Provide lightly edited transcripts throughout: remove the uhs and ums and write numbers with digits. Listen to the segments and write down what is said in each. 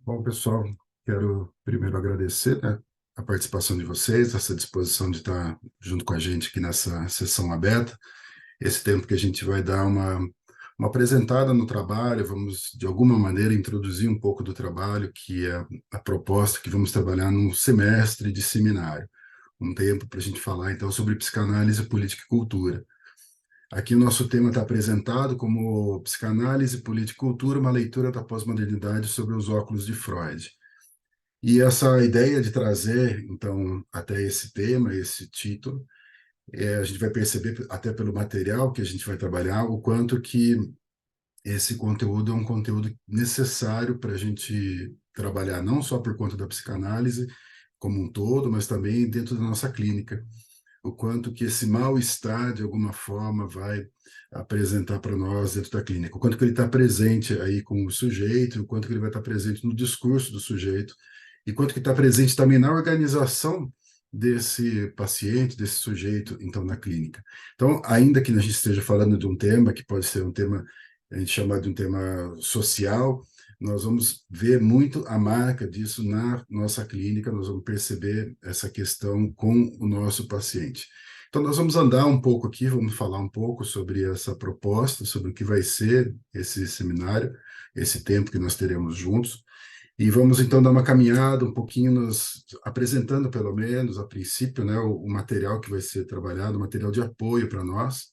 Bom, pessoal, quero primeiro agradecer, né, a participação de vocês, essa disposição de estar junto com a gente aqui nessa sessão aberta, esse tempo que a gente vai dar uma apresentada no trabalho, vamos, de alguma maneira, introduzir um pouco do trabalho, que é a proposta que vamos trabalhar num semestre de seminário, um tempo para a gente falar, então, sobre psicanálise, política e cultura. Aqui o nosso tema está apresentado como Psicanálise, Política e Cultura, uma leitura da pós-modernidade sobre os óculos de Freud. E essa ideia de trazer, então, até esse tema, esse título, a gente vai perceber, até pelo material que a gente vai trabalhar, o quanto que esse conteúdo é um conteúdo necessário para a gente trabalhar, não só por conta da psicanálise como um todo, mas também dentro da nossa clínica. O quanto que esse mal-estar, de alguma forma, vai apresentar para nós dentro da clínica. O quanto que ele está presente aí com o sujeito, o quanto que ele vai estar presente no discurso do sujeito, e quanto que está presente também na organização desse paciente, desse sujeito, então, na clínica. Então, ainda que a gente esteja falando de um tema que pode ser um tema, a gente chama de um tema social, nós vamos ver muito a marca disso na nossa clínica, nós vamos perceber essa questão com o nosso paciente. Então, nós vamos andar um pouco aqui, vamos falar um pouco sobre essa proposta, sobre o que vai ser esse seminário, esse tempo que nós teremos juntos. E vamos então dar uma caminhada um pouquinho, nos apresentando pelo menos, a princípio, né, o material que vai ser trabalhado, o material de apoio para nós.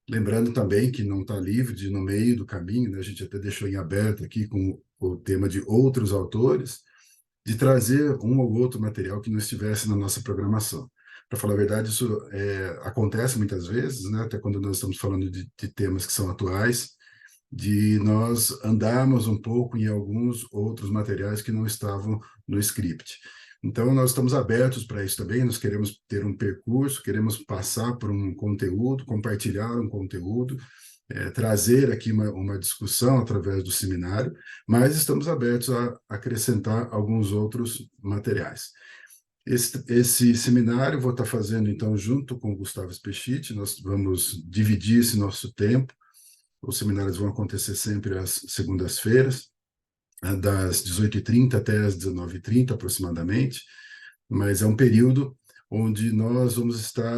Lembrando também que não está livre de, no meio do caminho, né, a gente até deixou em aberto aqui com o tema de outros autores, de trazer um ou outro material que não estivesse na nossa programação. Para falar a verdade, isso acontece muitas vezes, né, até quando nós estamos falando de temas que são atuais, de nós andarmos um pouco em alguns outros materiais que não estavam no script. Então, nós estamos abertos para isso também, nós queremos ter um percurso, queremos passar por um conteúdo, compartilhar um conteúdo, trazer aqui uma discussão através do seminário, mas estamos abertos a acrescentar alguns outros materiais. Esse seminário eu vou estar fazendo, então, junto com o Gustavo Spechit, nós vamos dividir esse nosso tempo. Os seminários vão acontecer sempre às segundas-feiras, das 18h30 até às 19h30, aproximadamente, mas é um período onde nós vamos estar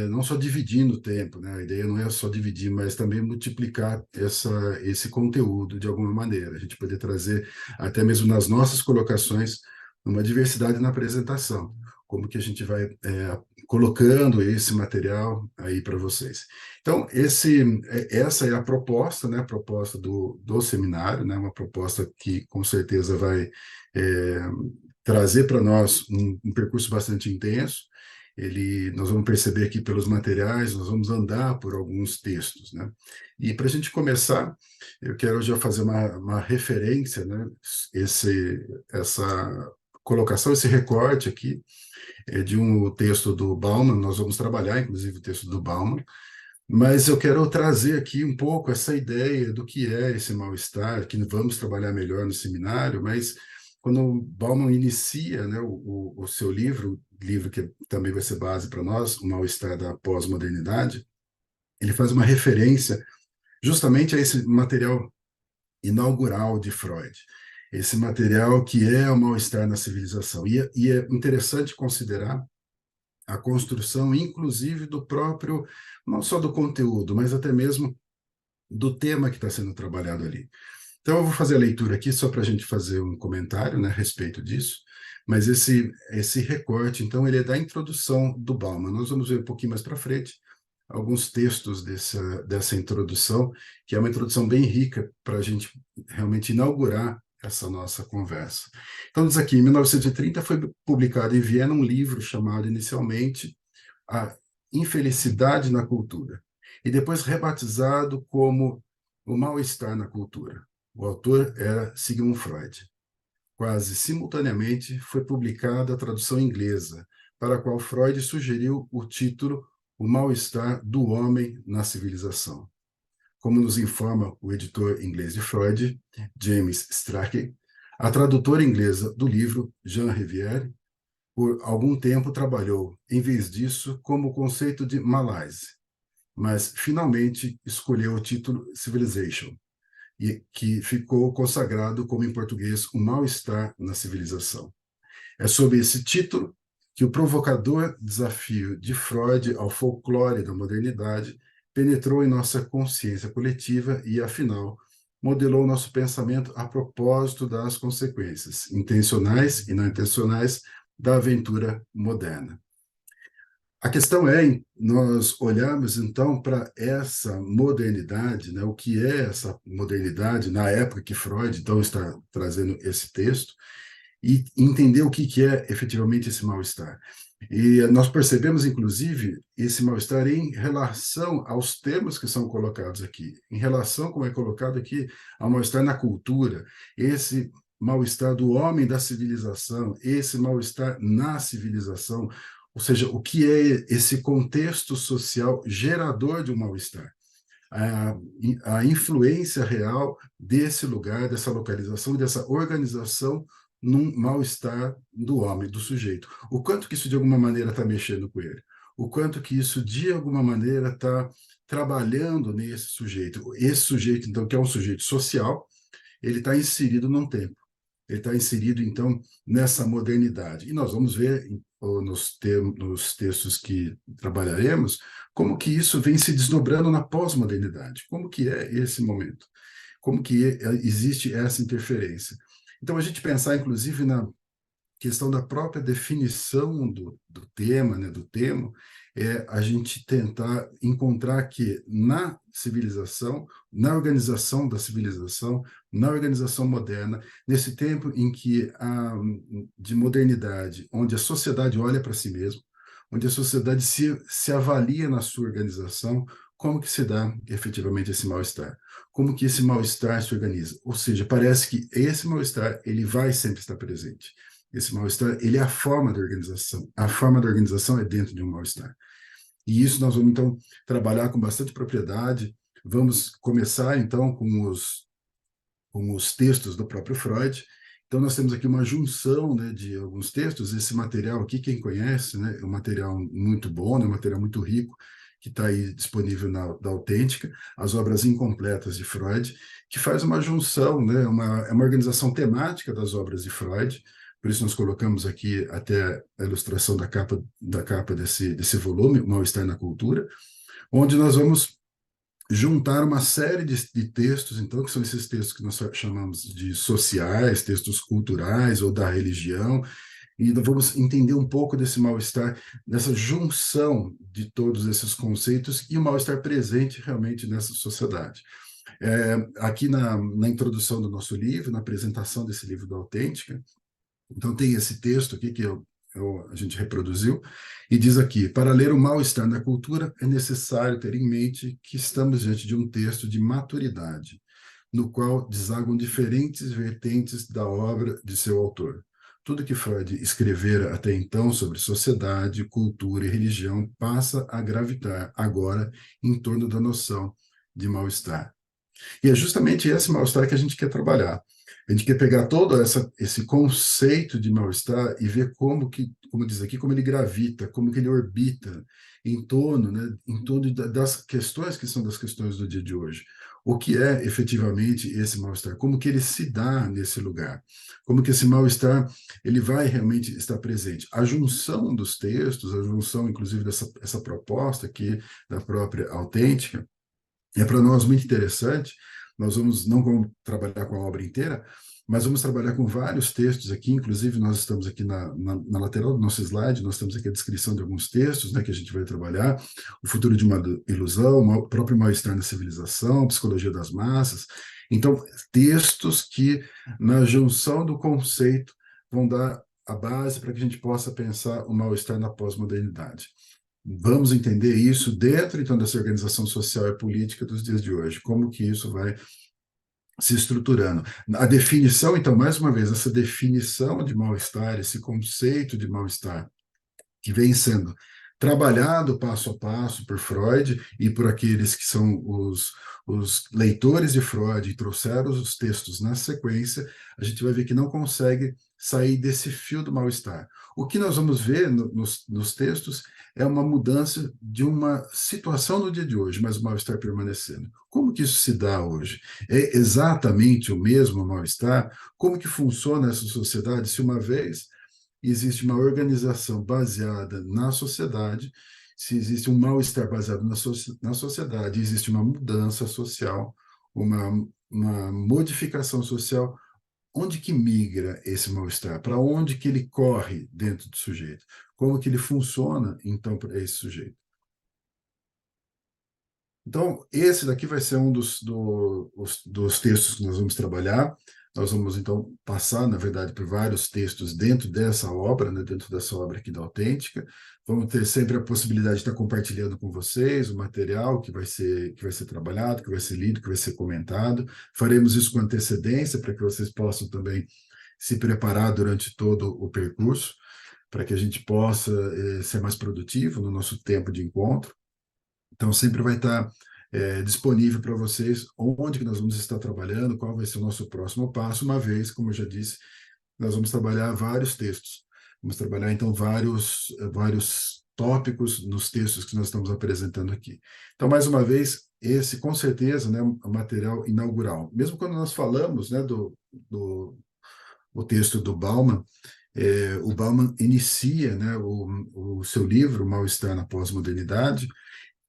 não só dividindo o tempo, né? A ideia não é só dividir, mas também multiplicar esse conteúdo de alguma maneira. A gente poder trazer, até mesmo nas nossas colocações, uma diversidade na apresentação. Como que a gente vai colocando esse material aí para vocês. Então, essa é a proposta, né? A proposta do seminário, né? Uma proposta que, com certeza, vai trazer para nós um percurso bastante intenso. Nós vamos perceber aqui pelos materiais, nós vamos andar por alguns textos, né? E para a gente começar, eu quero já fazer uma referência, né? Essa colocação, esse recorte aqui é de um texto do Bauman. Nós vamos trabalhar, inclusive, o texto do Bauman, mas eu quero trazer aqui um pouco essa ideia do que é esse mal-estar, que vamos trabalhar melhor no seminário, mas quando o Bauman inicia, né, o seu livro que também vai ser base para nós, O Mal-Estar da Pós-Modernidade, ele faz uma referência justamente a esse material inaugural de Freud, esse material que é o mal-estar na civilização. E é interessante considerar a construção, inclusive, do próprio, não só do conteúdo, mas até mesmo do tema que está sendo trabalhado ali. Então, eu vou fazer a leitura aqui só para a gente fazer um comentário, né, a respeito disso, mas esse recorte, então, ele é da introdução do Bauman. Nós vamos ver um pouquinho mais para frente alguns textos dessa introdução, que é uma introdução bem rica para a gente realmente inaugurar essa nossa conversa. Então, diz aqui, em 1930 foi publicado em Viena um livro chamado inicialmente A Infelicidade na Cultura, e depois rebatizado como O Mal-Estar na Cultura. O autor era Sigmund Freud. Quase simultaneamente foi publicada a tradução inglesa, para a qual Freud sugeriu o título O Mal-Estar do Homem na Civilização. Como nos informa o editor inglês de Freud, James Strachey, a tradutora inglesa do livro, Jean Rivière, por algum tempo trabalhou, em vez disso, como o conceito de malaise, mas finalmente escolheu o título Civilization, e que ficou consagrado como em português O Mal-Estar na Civilização. É sob esse título que o provocador desafio de Freud ao folclore da modernidade penetrou em nossa consciência coletiva e, afinal, modelou nosso pensamento a propósito das consequências, intencionais e não intencionais, da aventura moderna. A questão é nós olharmos, então, para essa modernidade, né? O que é essa modernidade na época que Freud, então, está trazendo esse texto, e entender o que é efetivamente esse mal-estar. E nós percebemos, inclusive, esse mal-estar em relação aos termos que são colocados aqui, em relação, como é colocado aqui, ao mal-estar na cultura, esse mal-estar do homem da civilização, esse mal-estar na civilização, ou seja, o que é esse contexto social gerador de um mal-estar. A, a influência real desse lugar, dessa localização, dessa organização num mal-estar do homem, do sujeito. O quanto que isso, de alguma maneira, está mexendo com ele. O quanto que isso, de alguma maneira, está trabalhando nesse sujeito. Esse sujeito, então, que é um sujeito social, ele está inserido num tempo. Ele está inserido, então, nessa modernidade. E nós vamos ver nos textos que trabalharemos como que isso vem se desdobrando na pós-modernidade. Como que é esse momento? Como que existe essa interferência? Então, a gente pensar, inclusive, na questão da própria definição do tema, né, do termo, é a gente tentar encontrar que na civilização, na organização da civilização, na organização moderna, nesse tempo em que de modernidade, onde a sociedade olha para si mesma, onde a sociedade se avalia na sua organização, como que se dá efetivamente esse mal-estar? Como que esse mal-estar se organiza? Ou seja, parece que esse mal-estar ele vai sempre estar presente. Esse mal-estar, ele é a forma da organização. A forma da organização é dentro de um mal-estar. E isso nós vamos, então, trabalhar com bastante propriedade. Vamos começar, então, com os textos do próprio Freud. Então, nós temos aqui uma junção, né, de alguns textos. Esse material aqui, quem conhece, né, é um material muito bom, né, um material muito rico, que está aí disponível da Autêntica, as obras incompletas de Freud, que faz uma junção, né, é uma organização temática das obras de Freud. Por isso nós colocamos aqui até a ilustração da capa desse volume, O Mal-Estar na Cultura, onde nós vamos juntar uma série de textos, então, que são esses textos que nós chamamos de sociais, textos culturais ou da religião, e vamos entender um pouco desse mal-estar, dessa junção de todos esses conceitos e o mal-estar presente realmente nessa sociedade. Aqui na introdução do nosso livro, na apresentação desse livro da Autêntica, então tem esse texto aqui que a gente reproduziu, e diz aqui: para ler o mal-estar na cultura, é necessário ter em mente que estamos diante de um texto de maturidade, no qual desagam diferentes vertentes da obra de seu autor. Tudo que Freud escrevera até então sobre sociedade, cultura e religião passa a gravitar agora em torno da noção de mal-estar. E é justamente esse mal-estar que a gente quer trabalhar. A gente quer pegar todo esse conceito de mal-estar e ver como diz aqui, como ele gravita, como que ele orbita em torno, né, das questões que são das questões do dia de hoje. O que é efetivamente esse mal-estar? Como que ele se dá nesse lugar? Como que esse mal-estar ele vai realmente estar presente? A junção dos textos, a junção, inclusive, essa proposta aqui da própria Autêntica, é para nós muito interessante. Nós não vamos trabalhar com a obra inteira, mas vamos trabalhar com vários textos aqui. Inclusive, nós estamos aqui na lateral do nosso slide, nós temos aqui a descrição de alguns textos, né, que a gente vai trabalhar: O Futuro de uma Ilusão, o próprio Mal-Estar na Civilização, Psicologia das Massas. Então, textos que, na junção do conceito, vão dar a base para que a gente possa pensar o mal-estar na pós-modernidade. Vamos entender isso dentro, então, dessa organização social e política dos dias de hoje, como que isso vai se estruturando. A definição, então, mais uma vez, essa definição de mal-estar, esse conceito de mal-estar, que vem sendo trabalhado passo a passo por Freud e por aqueles que são os leitores de Freud e trouxeram os textos na sequência, a gente vai ver que não consegue sair desse fio do mal-estar. O que nós vamos ver nos textos é uma mudança de uma situação no dia de hoje, mas o mal-estar permanecendo. Como que isso se dá hoje? É exatamente o mesmo mal-estar? Como que funciona essa sociedade se uma vez existe uma organização baseada na sociedade, se existe um mal-estar baseado na sociedade, existe uma mudança social, uma modificação social, onde que migra esse mal-estar? Para onde que ele corre dentro do sujeito? Como que ele funciona, então, para esse sujeito? Então, esse daqui vai ser um dos textos que nós vamos trabalhar. Nós vamos, então, passar, na verdade, por vários textos dentro dessa obra, né, dentro dessa obra aqui da Autêntica. Vamos ter sempre a possibilidade de estar compartilhando com vocês o material que vai ser trabalhado, que vai ser lido, que vai ser comentado. Faremos isso com antecedência para que vocês possam também se preparar durante todo o percurso, para que a gente possa ser mais produtivo no nosso tempo de encontro. Então, sempre vai estar disponível para vocês onde que nós vamos estar trabalhando, qual vai ser o nosso próximo passo, uma vez, como eu já disse, nós vamos trabalhar vários textos. Vamos trabalhar, então, vários tópicos nos textos que nós estamos apresentando aqui. Então, mais uma vez, esse, com certeza, né, é um material inaugural. Mesmo quando nós falamos, né, do o texto do Bauman, o Bauman inicia, né, o seu livro, Mal-Estar na Pós-Modernidade,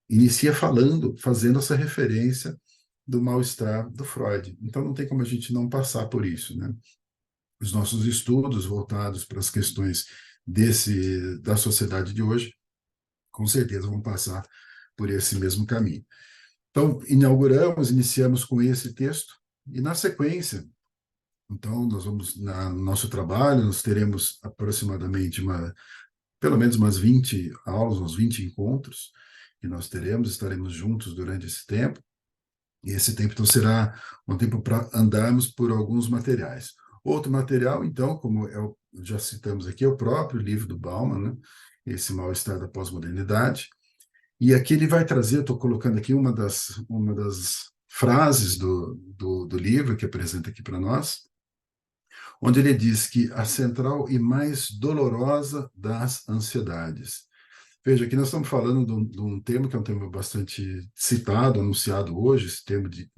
inicia fazendo essa referência do mal-estar do Freud. Então, não tem como a gente não passar por isso, né? Os nossos estudos voltados para as questões da sociedade de hoje, com certeza vão passar por esse mesmo caminho. Então, iniciamos com esse texto, e na sequência, então, nós vamos, no nosso trabalho, nós teremos aproximadamente pelo menos umas 20 aulas, uns 20 encontros, que nós estaremos juntos durante esse tempo, e esse tempo, então, será um tempo para andarmos por alguns materiais. Outro material, então, como já citamos aqui, é o próprio livro do Bauman, né? Esse Mal-Estar da Pós-Modernidade, e aqui ele vai trazer, estou colocando aqui uma das frases do livro que apresenta aqui para nós, onde ele diz que a central e mais dolorosa das ansiedades. Veja, aqui nós estamos falando de um tema que é um tema bastante citado, anunciado hoje, esse tema de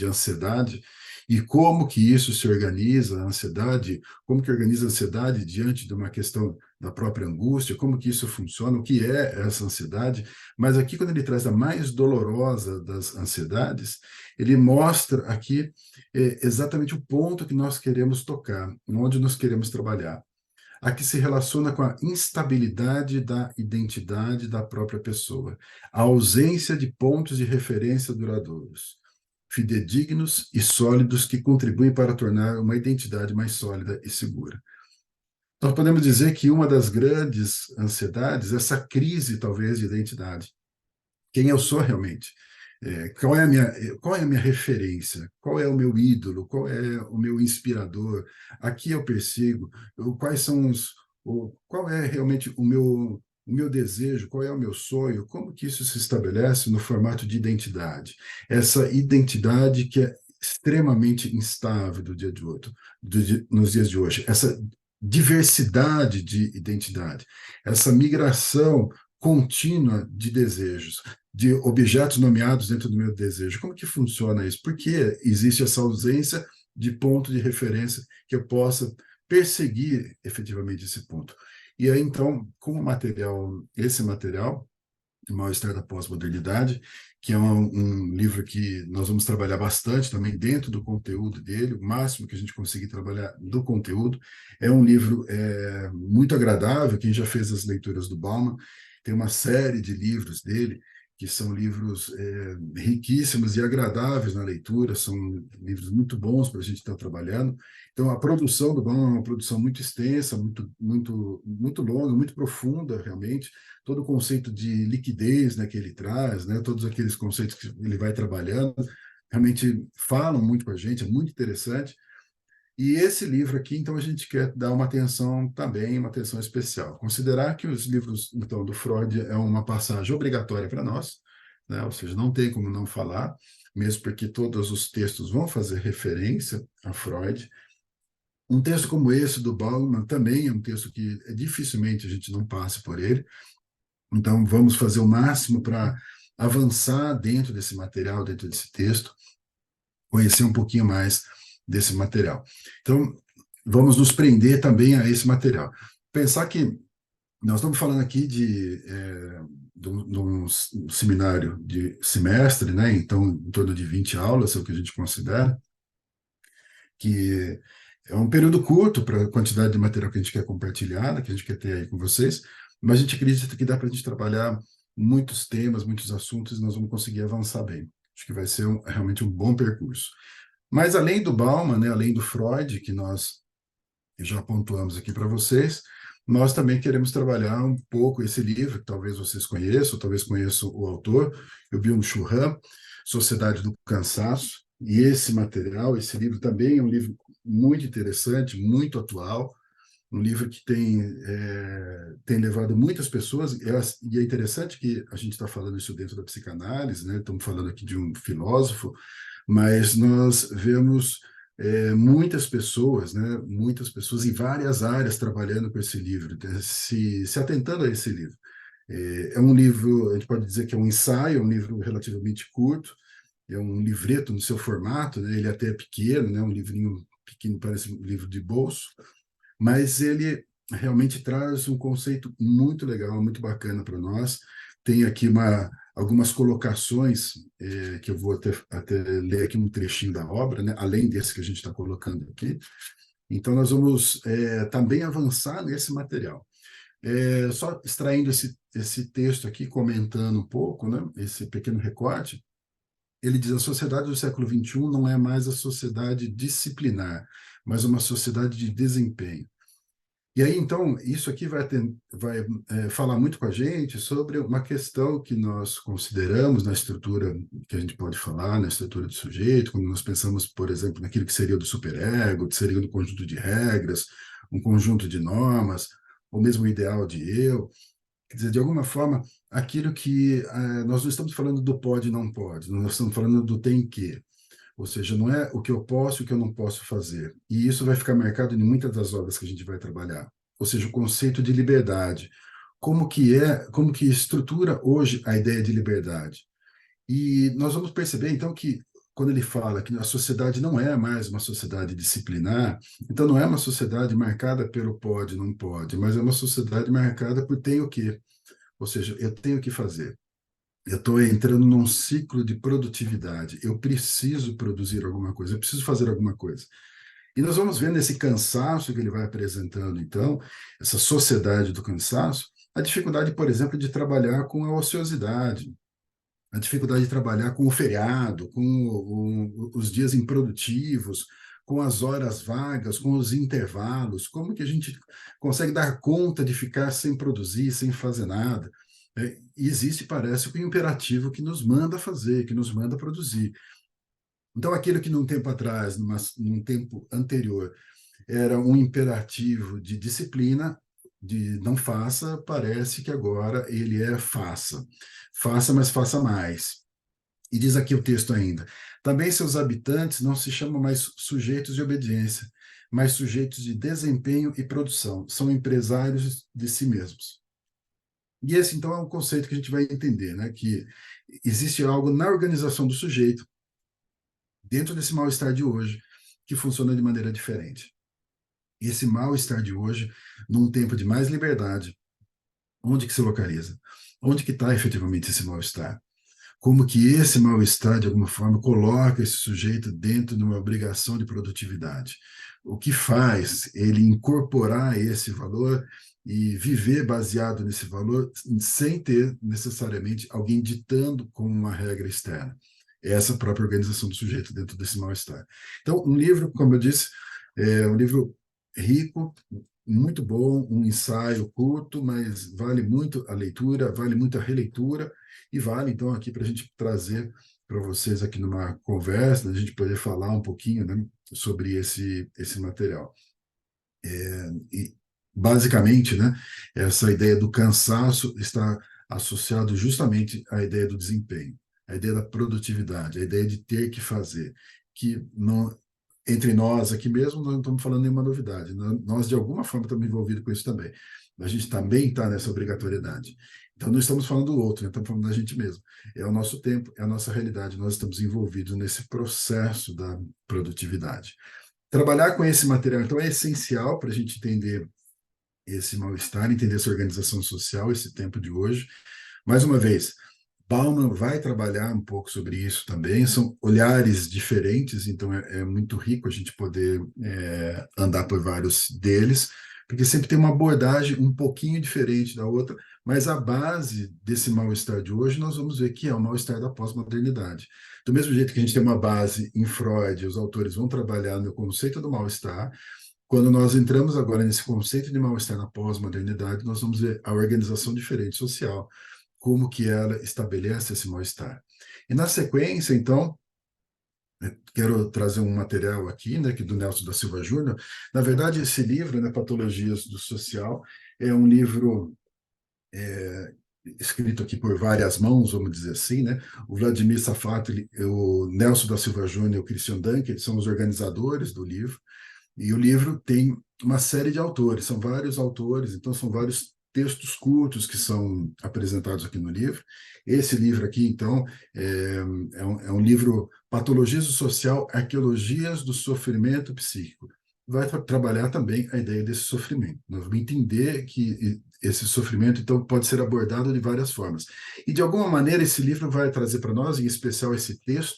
ansiedade, e como que isso se organiza, a ansiedade, como que organiza a ansiedade diante de uma questão da própria angústia, como que isso funciona, o que é essa ansiedade. Mas aqui, quando ele traz a mais dolorosa das ansiedades, ele mostra aqui exatamente o ponto que nós queremos tocar, onde nós queremos trabalhar. A que se relaciona com a instabilidade da identidade da própria pessoa, a ausência de pontos de referência duradouros, fidedignos e sólidos que contribuem para tornar uma identidade mais sólida e segura. Nós podemos dizer que uma das grandes ansiedades é essa crise, talvez, de identidade. Quem eu sou realmente? Qual é a minha referência? Qual é o meu ídolo? Qual é o meu inspirador? A que eu persigo? Quais são qual é realmente o meu desejo? Qual é o meu sonho? Como que isso se estabelece no formato de identidade? Essa identidade que é extremamente instável do dia de hoje, nos dias de hoje. Essa diversidade de identidade, essa migração contínua de desejos, de objetos nomeados dentro do meu desejo. Como que funciona isso? Por que existe essa ausência de ponto de referência que eu possa perseguir efetivamente esse ponto? E aí, então, esse material, O Mal-Estar da Pós-Modernidade, que é um livro que nós vamos trabalhar bastante também dentro do conteúdo dele, o máximo que a gente conseguir trabalhar do conteúdo. É um livro muito agradável, quem já fez as leituras do Bauman, tem uma série de livros dele, que são livros riquíssimos e agradáveis na leitura, são livros muito bons para a gente estar trabalhando. Então, a produção do Bauman é uma produção muito extensa, muito, muito, muito longa, muito profunda, realmente. Todo o conceito de liquidez, né, que ele traz, né, todos aqueles conceitos que ele vai trabalhando, realmente falam muito com a gente, é muito interessante. E esse livro aqui, então, a gente quer dar uma atenção também, uma atenção especial. Considerar que os livros, então, do Freud é uma passagem obrigatória para nós, né? Ou seja, não tem como não falar, mesmo porque todos os textos vão fazer referência a Freud. Um texto como esse do Bauman também é um texto que dificilmente a gente não passa por ele, Então, vamos fazer o máximo para avançar dentro desse material, dentro desse texto, conhecer um pouquinho mais desse material. Então, vamos nos prender também a esse material. Pensar que nós estamos falando aqui de um seminário de semestre, né? Então, em torno de 20 aulas, é o que a gente considera, que é um período curto para a quantidade de material que a gente quer compartilhar, né, que a gente quer ter aí com vocês, mas a gente acredita que dá para a gente trabalhar muitos temas, muitos assuntos, e nós vamos conseguir avançar bem. Acho que vai ser realmente um bom percurso. Mas além do Bauman, né, além do Freud, que nós já pontuamos aqui para vocês, nós também queremos trabalhar um pouco esse livro, que talvez vocês conheçam, talvez conheçam o autor, o Byung-Chul Han, Sociedade do Cansaço, e esse material, esse livro também é um livro muito interessante, muito atual, um livro que tem levado muitas pessoas, e é interessante que a gente está falando isso dentro da psicanálise, né? Estamos falando aqui de um filósofo, mas nós vemos muitas pessoas, né? Muitas pessoas em várias áreas trabalhando com esse livro, se atentando a esse livro. É um livro, a gente pode dizer que é um ensaio, é um livro relativamente curto, é um livreto no seu formato, né? Ele até é pequeno, né? Um livrinho pequeno, parece um livro de bolso, mas ele realmente traz um conceito muito legal, muito bacana para nós. Tem aqui algumas colocações que eu vou até ler aqui um trechinho da obra, né? Além desse que a gente está colocando aqui. Então, nós vamos também avançar nesse material. Só extraindo esse texto aqui, comentando um pouco, né? Esse pequeno recorte, ele diz: a sociedade do século XXI não é mais a sociedade disciplinar, mas uma sociedade de desempenho. E aí, então, isso aqui vai falar muito com a gente sobre uma questão que nós consideramos na estrutura que a gente pode falar, na estrutura do sujeito, quando nós pensamos, por exemplo, naquilo que seria do superego, que seria um conjunto de regras, um conjunto de normas, ou mesmo o ideal de eu. Quer dizer, de alguma forma, aquilo que nós não estamos falando do pode e não pode, nós estamos falando do tem que. Ou seja, não é o que eu posso e o que eu não posso fazer. E isso vai ficar marcado em muitas das obras que a gente vai trabalhar. Ou seja, o conceito de liberdade. Como que estrutura hoje a ideia de liberdade? E nós vamos perceber, então, que quando ele fala que a sociedade não é mais uma sociedade disciplinar, então não é uma sociedade marcada pelo pode, não pode, mas é uma sociedade marcada por tem o quê? Ou seja, eu tenho que fazer. Eu estou entrando num ciclo de produtividade. Eu preciso produzir alguma coisa, eu preciso fazer alguma coisa. E nós vamos ver nesse cansaço que ele vai apresentando, então, essa sociedade do cansaço, a dificuldade, por exemplo, de trabalhar com a ociosidade, a dificuldade de trabalhar com o feriado, com os dias improdutivos, com as horas vagas, com os intervalos, como que a gente consegue dar conta de ficar sem produzir, sem fazer nada? E existe, parece, um imperativo que nos manda fazer, que nos manda produzir. Então, aquilo que num tempo atrás, num tempo anterior, era um imperativo de disciplina, de não faça, parece que agora ele é faça. Faça, mas faça mais. E diz aqui o texto ainda: também seus habitantes não se chamam mais sujeitos de obediência, mas sujeitos de desempenho e produção. São empresários de si mesmos. E esse, então, é um conceito que a gente vai entender, né? Que existe algo na organização do sujeito, dentro desse mal-estar de hoje, que funciona de maneira diferente. E esse mal-estar de hoje, num tempo de mais liberdade, onde que se localiza? Onde que está efetivamente esse mal-estar? Como que esse mal-estar, de alguma forma, coloca esse sujeito dentro de uma obrigação de produtividade? O que faz ele incorporar esse valor e viver baseado nesse valor sem ter necessariamente alguém ditando como uma regra externa? Essa própria organização do sujeito dentro desse mal-estar. Então, um livro, como eu disse, é um livro rico, muito bom, um ensaio curto, mas vale muito a leitura, vale muito a releitura, e vale, então, aqui para a gente trazer para vocês aqui numa conversa, a gente poder falar um pouquinho, né, sobre esse material. E, basicamente, né, essa ideia do cansaço está associado justamente à ideia do desempenho, à ideia da produtividade, à ideia de ter que fazer, que não, entre nós aqui mesmo, nós não estamos falando nenhuma novidade. Nós, de alguma forma, estamos envolvidos com isso também. A gente também está nessa obrigatoriedade. Então, não estamos falando do outro, né? Estamos falando da gente mesmo. É o nosso tempo, é a nossa realidade, nós estamos envolvidos nesse processo da produtividade. Trabalhar com esse material, então, é essencial para a gente entender esse mal-estar, entender essa organização social, esse tempo de hoje. Mais uma vez, Bauman vai trabalhar um pouco sobre isso também, são olhares diferentes, então é muito rico a gente poder andar por vários deles, porque sempre tem uma abordagem um pouquinho diferente da outra, mas a base desse mal-estar de hoje nós vamos ver que é o mal-estar da pós-modernidade. Do mesmo jeito que a gente tem uma base em Freud, os autores vão trabalhar no conceito do mal-estar, quando nós entramos agora nesse conceito de mal-estar na pós-modernidade, nós vamos ver a organização diferente social, como que ela estabelece esse mal-estar. E na sequência, então, quero trazer um material aqui, né, que do Nelson da Silva Júnior. Na verdade, esse livro, né, Patologias do Social, é um livro escrito aqui por várias mãos, vamos dizer assim, né? O Vladimir Safatli, o Nelson da Silva Júnior e o Christian Dunker são os organizadores do livro. E o livro tem uma série de autores, são vários autores, então são vários textos curtos que são apresentados aqui no livro. Esse livro aqui, então, é um livro Patologias do Social, Arqueologias do Sofrimento Psíquico. Vai trabalhar também a ideia desse sofrimento. Nós vamos entender que esse sofrimento, então, pode ser abordado de várias formas. E, de alguma maneira, esse livro vai trazer para nós, em especial esse texto,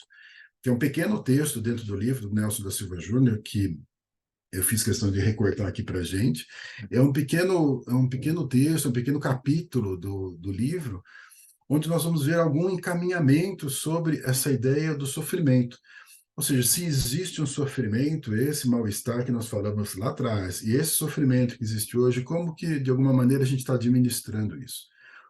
que é um pequeno texto dentro do livro do Nelson da Silva Júnior, que eu fiz questão de recortar aqui para a gente. É um pequeno texto, um pequeno capítulo do livro, onde nós vamos ver algum encaminhamento sobre essa ideia do sofrimento. Ou seja, se existe um sofrimento, esse mal-estar que nós falamos lá atrás, e esse sofrimento que existe hoje, como que, de alguma maneira, a gente está administrando isso?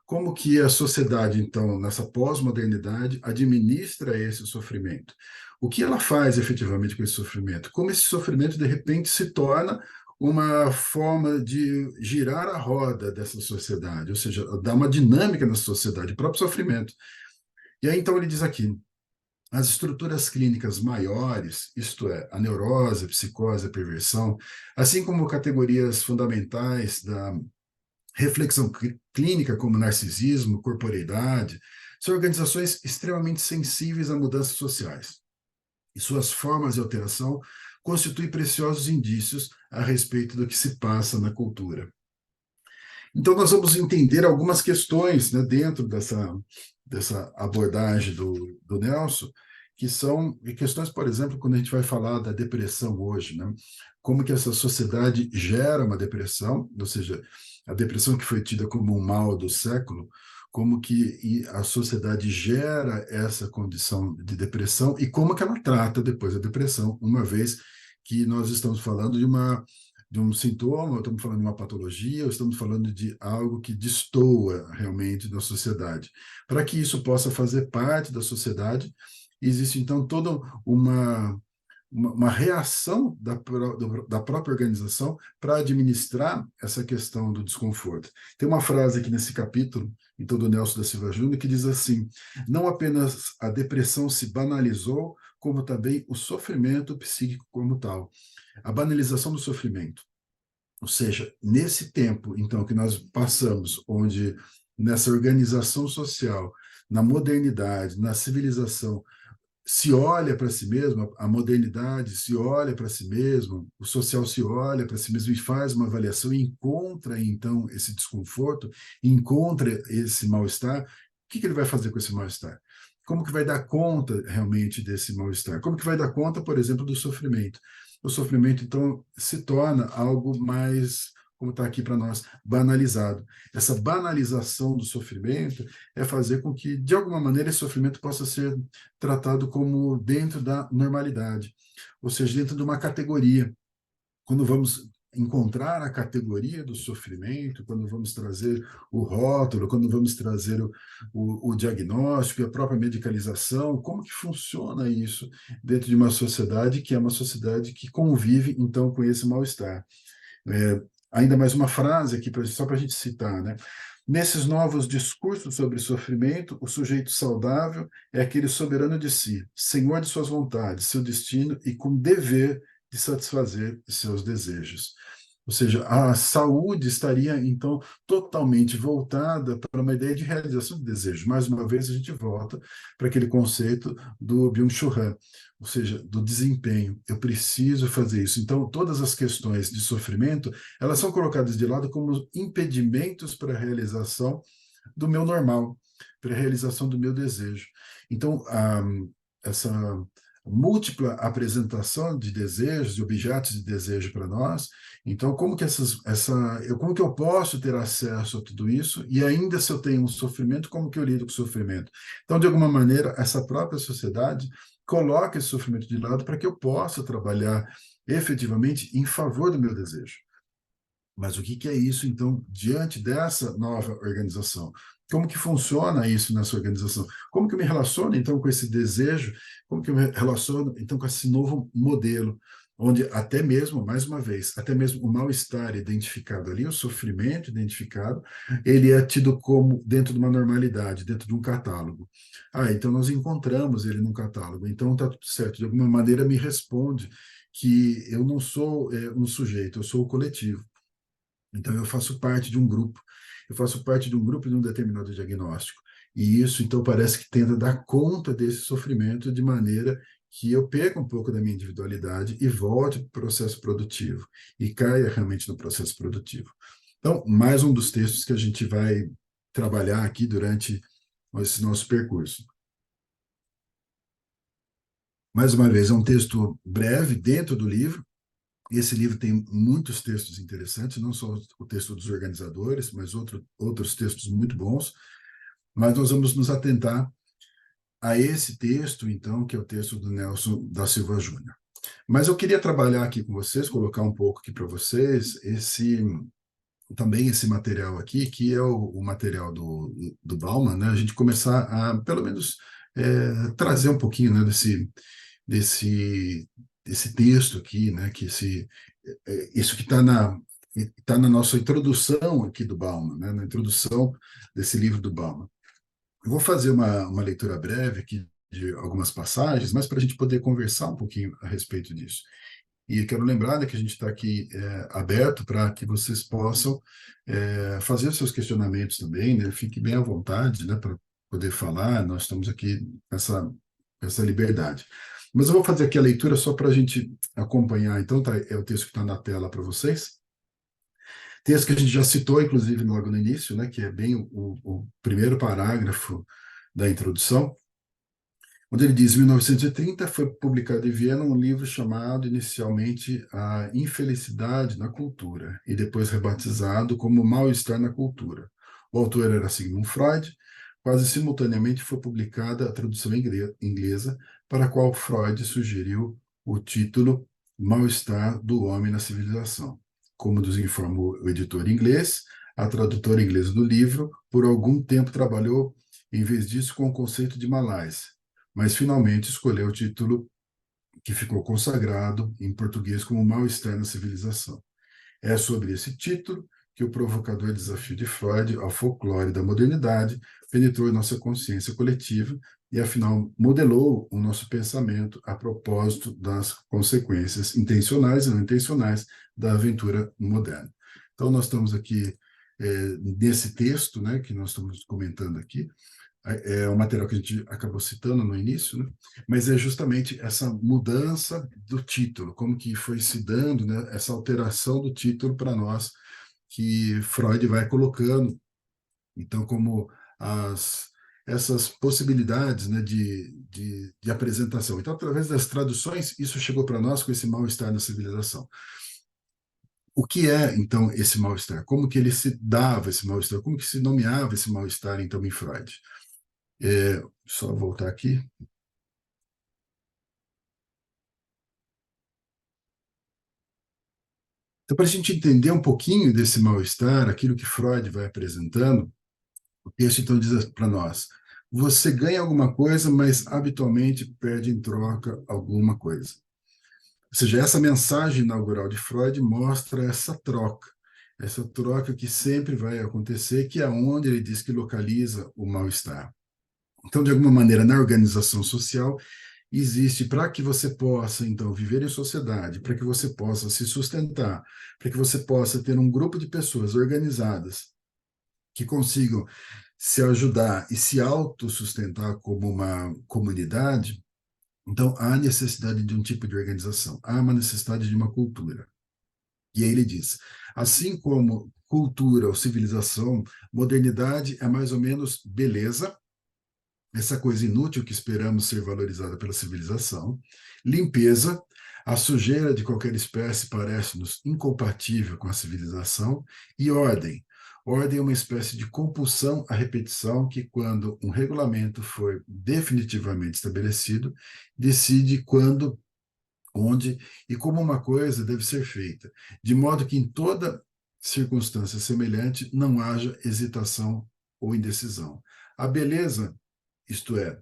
Como que a sociedade, então, nessa pós-modernidade, administra esse sofrimento? O que ela faz efetivamente com esse sofrimento? Como esse sofrimento, de repente, se torna uma forma de girar a roda dessa sociedade, ou seja, dar uma dinâmica na sociedade, o próprio sofrimento. E aí, então, ele diz aqui, as estruturas clínicas maiores, isto é, a neurose, a psicose, a perversão, assim como categorias fundamentais da reflexão clínica, como narcisismo, corporeidade, são organizações extremamente sensíveis a mudanças sociais. E suas formas de alteração constituem preciosos indícios a respeito do que se passa na cultura. Então, nós vamos entender algumas questões, né, dentro dessa abordagem do Nelson, que são questões, por exemplo, quando a gente vai falar da depressão hoje, né? Como que essa sociedade gera uma depressão, ou seja, a depressão que foi tida como um mal do século, como que a sociedade gera essa condição de depressão e como que ela trata depois a depressão, uma vez que nós estamos falando de um sintoma, estamos falando de uma patologia, ou estamos falando de algo que destoa realmente da sociedade. Para que isso possa fazer parte da sociedade, existe então toda uma reação da própria organização para administrar essa questão do desconforto. Tem uma frase aqui nesse capítulo, então, do Nelson da Silva Júnior, que diz assim: não apenas a depressão se banalizou, como também o sofrimento psíquico como tal. A banalização do sofrimento. Ou seja, nesse tempo, então, que nós passamos, onde nessa organização social, na modernidade, na civilização, se olha para si mesmo, a modernidade se olha para si mesmo, o social se olha para si mesmo e faz uma avaliação e encontra, então, esse desconforto, encontra esse mal-estar, o que ele vai fazer com esse mal-estar? Como que vai dar conta realmente desse mal-estar? Como que vai dar conta, por exemplo, do sofrimento? O sofrimento, então, se torna algo mais, como está aqui para nós, banalizado. Essa banalização do sofrimento é fazer com que, de alguma maneira, esse sofrimento possa ser tratado como dentro da normalidade, ou seja, dentro de uma categoria. Quando vamos encontrar a categoria do sofrimento, quando vamos trazer o rótulo, quando vamos trazer o diagnóstico e a própria medicalização, como que funciona isso dentro de uma sociedade que é uma sociedade que convive, então, com esse mal-estar. Ainda mais uma frase aqui, só para a gente citar, né? Nesses novos discursos sobre sofrimento, o sujeito saudável é aquele soberano de si, senhor de suas vontades, seu destino e com dever de satisfazer seus desejos. Ou seja, a saúde estaria, então, totalmente voltada para uma ideia de realização de desejo. Mais uma vez, a gente volta para aquele conceito do Byung-Chul Han, ou seja, do desempenho. Eu preciso fazer isso. Então, todas as questões de sofrimento, elas são colocadas de lado como impedimentos para a realização do meu normal, para a realização do meu desejo. Então, essa múltipla apresentação de desejos, de objetos de desejo para nós, então como que eu posso ter acesso a tudo isso e ainda se eu tenho um sofrimento, como que eu lido com o sofrimento? Então, de alguma maneira, essa própria sociedade coloca esse sofrimento de lado para que eu possa trabalhar efetivamente em favor do meu desejo. Mas o que que é isso, então, diante dessa nova organização? Como que funciona isso nessa organização? Como que eu me relaciono, então, com esse desejo? Como que eu me relaciono, então, com esse novo modelo? Onde até mesmo, mais uma vez, até mesmo o mal-estar identificado ali, o sofrimento identificado, ele é tido como dentro de uma normalidade, dentro de um catálogo. Ah, então nós encontramos ele num catálogo, então está tudo certo. De alguma maneira me responde que eu não sou um sujeito, eu sou o coletivo. Então, eu faço parte de um grupo, eu faço parte de um grupo de um determinado diagnóstico. E isso, então, parece que tenta dar conta desse sofrimento de maneira que eu perca um pouco da minha individualidade e volte para o processo produtivo, e caia realmente no processo produtivo. Então, mais um dos textos que a gente vai trabalhar aqui durante esse nosso percurso. Mais uma vez, é um texto breve dentro do livro. Esse livro tem muitos textos interessantes, não só o texto dos organizadores, mas outros textos muito bons. Mas nós vamos nos atentar a esse texto, então, que é o texto do Nelson da Silva Júnior. Mas eu queria trabalhar aqui com vocês, colocar um pouco aqui para vocês, também esse material aqui, que é o material do Bauman, né? A gente começar a, pelo menos, trazer um pouquinho, né, desse, desse texto aqui, né, isso que está na nossa introdução aqui do Bauman, né, na introdução desse livro do Bauman. Eu vou fazer uma leitura breve aqui de algumas passagens, mas para a gente poder conversar um pouquinho a respeito disso. E quero lembrar, né, que a gente está aqui aberto para que vocês possam fazer os seus questionamentos também, né? Fique bem à vontade, né, para poder falar. Nós estamos aqui essa liberdade. Mas eu vou fazer aqui a leitura só para a gente acompanhar. Então, tá, é o texto que está na tela para vocês. Texto que a gente já citou, inclusive, logo no início, né, que é bem o primeiro parágrafo da introdução, onde ele diz: em 1930 foi publicado em Viena um livro chamado inicialmente A Infelicidade na Cultura e depois rebatizado como Mal-Estar na Cultura. O autor era Sigmund Freud. Quase simultaneamente foi publicada a tradução inglesa, para a qual Freud sugeriu o título Mal-Estar do Homem na Civilização. Como nos informa o editor inglês, a tradutora inglesa do livro, por algum tempo trabalhou, em vez disso, com o conceito de Malásia, mas finalmente escolheu o título que ficou consagrado em português como Mal-Estar na Civilização. É sobre esse título que o provocador desafio de Freud ao folclore da modernidade penetrou em nossa consciência coletiva e, afinal, modelou o nosso pensamento a propósito das consequências intencionais e não intencionais da aventura moderna. Então, nós estamos aqui nesse texto, né, que nós estamos comentando aqui, o material que a gente acabou citando no início, né? Mas é justamente essa mudança do título, como que foi se dando, né, essa alteração do título para nós, que Freud vai colocando, então, como essas possibilidades, né, de apresentação. Então, através das traduções, isso chegou para nós com esse mal-estar na civilização. O que é, então, esse mal-estar? Como que ele se dava esse mal-estar? Como que se nomeava esse mal-estar, então, em Freud? Só voltar aqui. Então, para a gente entender um pouquinho desse mal-estar, aquilo que Freud vai apresentando, o texto então diz para nós: você ganha alguma coisa, mas habitualmente perde em troca alguma coisa. Ou seja, essa mensagem inaugural de Freud mostra essa troca que sempre vai acontecer, que é onde ele diz que localiza o mal-estar. Então, de alguma maneira, na organização social, existe para que você possa, então, viver em sociedade, para que você possa se sustentar, para que você possa ter um grupo de pessoas organizadas que consigam se ajudar e se autossustentar como uma comunidade, então há necessidade de um tipo de organização, há uma necessidade de uma cultura. E aí ele diz, assim como cultura ou civilização, modernidade é mais ou menos beleza, essa coisa inútil que esperamos ser valorizada pela civilização. Limpeza, a sujeira de qualquer espécie parece-nos incompatível com a civilização. E ordem. Ordem é uma espécie de compulsão à repetição que, quando um regulamento for definitivamente estabelecido, decide quando, onde e como uma coisa deve ser feita, de modo que em toda circunstância semelhante não haja hesitação ou indecisão. A beleza, isto é,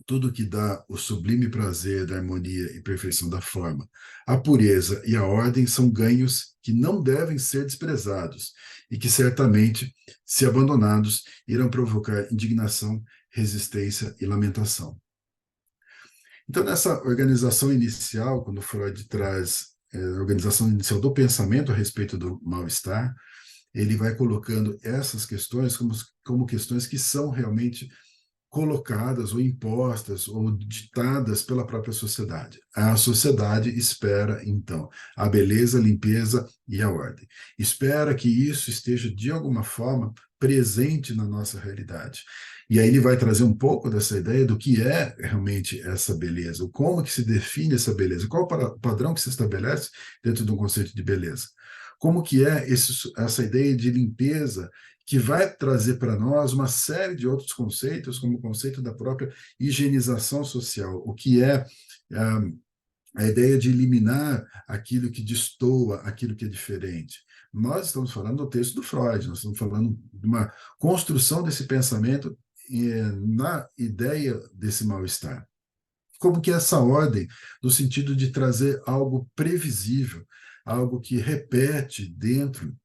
tudo que dá o sublime prazer da harmonia e perfeição da forma. A pureza e a ordem são ganhos que não devem ser desprezados e que certamente, se abandonados, irão provocar indignação, resistência e lamentação. Então, nessa organização inicial, quando Freud traz a organização inicial do pensamento a respeito do mal-estar, ele vai colocando essas questões como questões que são realmente colocadas ou impostas ou ditadas pela própria sociedade. A sociedade espera, então, a beleza, a limpeza e a ordem. Espera que isso esteja, de alguma forma, presente na nossa realidade. E aí ele vai trazer um pouco dessa ideia do que é realmente essa beleza, como que se define essa beleza, qual o padrão que se estabelece dentro de um conceito de beleza. Como que é essa ideia de limpeza que vai trazer para nós uma série de outros conceitos, como o conceito da própria higienização social, o que é a ideia de eliminar aquilo que destoa, aquilo que é diferente. Nós estamos falando do texto do Freud, nós estamos falando de uma construção desse pensamento na ideia desse mal-estar. Como que é essa ordem, no sentido de trazer algo previsível, algo que repete dentro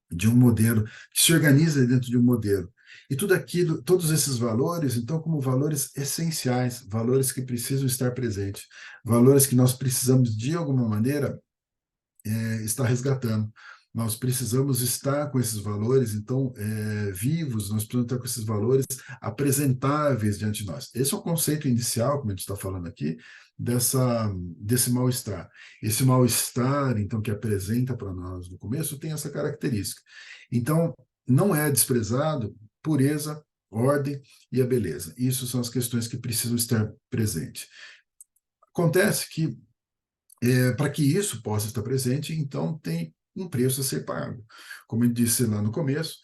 de um modelo, que se organiza dentro de um modelo. E tudo aquilo, todos esses valores, então, como valores essenciais, valores que precisam estar presentes, valores que nós precisamos, de alguma maneira, estar resgatando. Nós precisamos estar com esses valores, então, vivos, nós precisamos estar com esses valores apresentáveis diante de nós. Esse é o conceito inicial, como a gente está falando aqui, desse mal-estar. Esse mal-estar, então, que apresenta para nós no começo, tem essa característica. Então, não é desprezado pureza, ordem e a beleza. Isso são as questões que precisam estar presentes. Acontece que para que isso possa estar presente, então tem um preço a ser pago. Como eu disse lá no começo,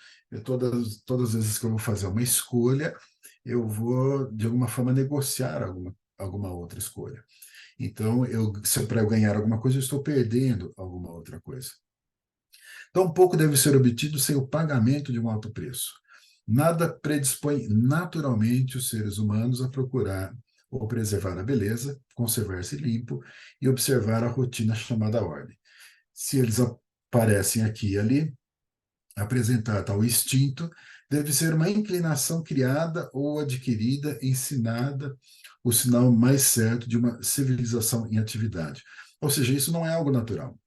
todas as vezes que eu vou fazer uma escolha, eu vou, de alguma forma, negociar alguma outra escolha. Então, se para eu ganhar alguma coisa, eu estou perdendo alguma outra coisa. Então, pouco deve ser obtido sem o pagamento de um alto preço. Nada predispõe naturalmente os seres humanos a procurar ou preservar a beleza, conservar-se limpo e observar a rotina chamada ordem. Se eles aparecem aqui e ali, apresentar tal instinto deve ser uma inclinação criada ou adquirida, ensinada, o sinal mais certo de uma civilização em atividade. Ou seja, isso não é algo natural.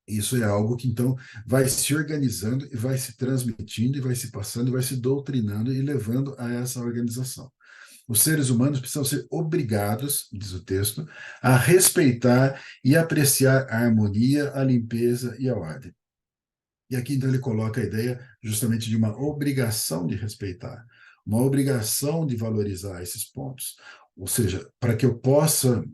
Isso é algo que, então, vai se organizando e vai se transmitindo e vai se passando e vai se doutrinando e levando a essa organização. Os seres humanos precisam ser obrigados, diz o texto, a respeitar e apreciar a harmonia, a limpeza e a ordem. E aqui, então, ele coloca a ideia justamente de uma obrigação de respeitar, uma obrigação de valorizar esses pontos. Ou seja, para que eu possa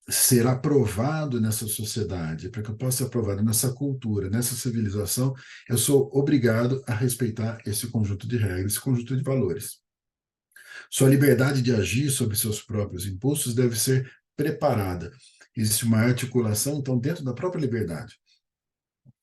ser aprovado nessa sociedade, para que eu possa ser aprovado nessa cultura, nessa civilização, eu sou obrigado a respeitar esse conjunto de regras, esse conjunto de valores. Sua liberdade de agir sobre seus próprios impulsos deve ser preparada. Existe uma articulação, então, dentro da própria liberdade.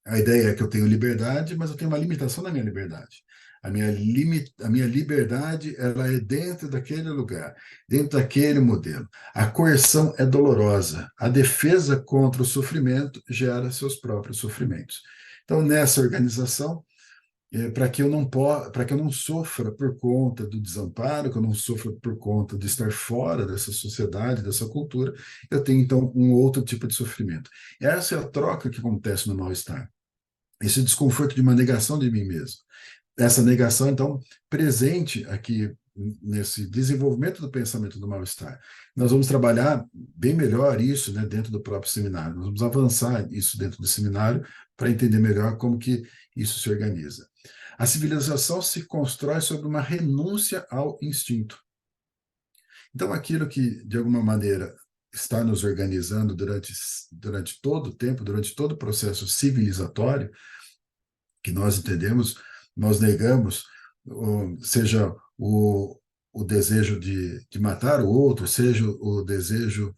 A ideia é que eu tenho liberdade, mas eu tenho uma limitação na minha liberdade. A minha liberdade ela é dentro daquele lugar, dentro daquele modelo. A coerção é dolorosa. A defesa contra o sofrimento gera seus próprios sofrimentos. Então, nessa organização, para que eu não sofra por conta do desamparo, que eu não sofra por conta de estar fora dessa sociedade, dessa cultura, eu tenho então um outro tipo de sofrimento. Essa é a troca que acontece no mal-estar. Esse desconforto de uma negação de mim mesmo. Essa negação, então, presente aqui nesse desenvolvimento do pensamento do mal-estar. Nós vamos trabalhar bem melhor isso, né, dentro do próprio seminário. Nós vamos avançar isso dentro do seminário para entender melhor como que isso se organiza. A civilização se constrói sobre uma renúncia ao instinto. Então, aquilo que, de alguma maneira, está nos organizando durante todo o tempo, durante todo o processo civilizatório, que nós entendemos, nós negamos, seja o desejo de matar o outro, seja o desejo